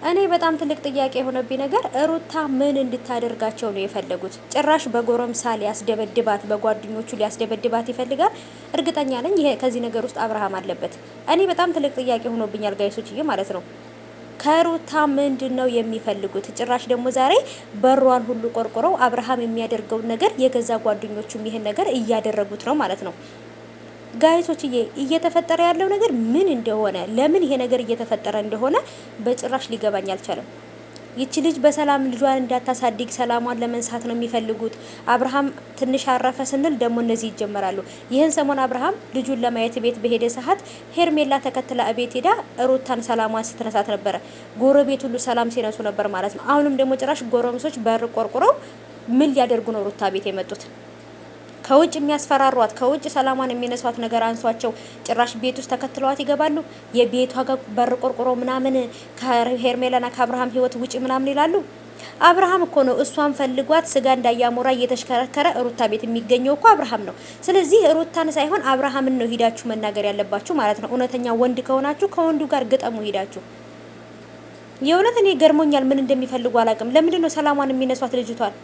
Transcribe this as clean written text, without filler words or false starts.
እኔ በጣም ትልቅ ጥያቄ የሆነብኝ ነገር ሩታ ምን እንድታደርጋቸው ነው የፈለጉት? ጭራሽ በጎረምሳ ሊያስደበድባት፣ በጓደኞቹ ሊያስደበድባት ይፈልጋል። እርግጠኛ ነኝ ይሄ ከዚህ ነገር ውስጥ አብርሃም አለበት። እኔ በጣም ትልቅ ጥያቄ ሆኖብኛል ጋይሶችዬ ማለት ነው። ከሩታ ምንድን ነው የሚፈልጉት? ጭራሽ ደግሞ ዛሬ በሯን ሁሉ ቆርቆረው አብርሃም የሚያደርገውን ነገር የገዛ ጓደኞቹም ይህን ነገር እያደረጉት ነው ማለት ነው። ጋይቶችዬ እየተፈጠረ ያለው ነገር ምን እንደሆነ ለምን ይሄ ነገር እየተፈጠረ እንደሆነ በጭራሽ ሊገባኝ አልቻለም። ይቺ ልጅ በሰላም ልጇን እንዳታሳድግ ሰላሟን ለመንሳት ነው የሚፈልጉት። አብርሃም ትንሽ አረፈ ስንል ደግሞ እነዚህ ይጀመራሉ። ይህን ሰሞን አብርሃም ልጁን ለማየት ቤት በሄደ ሰዓት ሄርሜላ ተከትላ ቤት ሄዳ ሩታን ሰላሟን ስትነሳት ነበረ። ጎረቤት ሁሉ ሰላም ሲነሱ ነበር ማለት ነው። አሁንም ደግሞ ጭራሽ ጎረምሶች በር ቆርቁረው ምን ሊያደርጉ ነው ሩታ ቤት የመጡት? ከውጭ የሚያስፈራሯት ከውጭ ሰላሟን የሚነሷት ነገር አንሷቸው ጭራሽ ቤት ውስጥ ተከትለዋት ይገባሉ። የቤቷ ጋር በር ቆርቆሮ ምናምን ከሄርሜላና ከአብርሃም ህይወት ውጪ ምናምን ይላሉ። አብርሃም እኮ ነው እሷን ፈልጓት ስጋ እንዳያሞራ እየተሽከረከረ ሩታ ቤት የሚገኘው እኮ አብርሃም ነው። ስለዚህ ሩታን ሳይሆን አብርሃምን ነው ሂዳችሁ መናገር ያለባችሁ ማለት ነው። እውነተኛ ወንድ ከሆናችሁ ከወንዱ ጋር ግጠሙ ሂዳችሁ። የእውነት እኔ ገርሞኛል። ምን እንደሚፈልጉ አላውቅም። ለምንድን ነው ሰላሟን የሚነሷት ልጅቷን?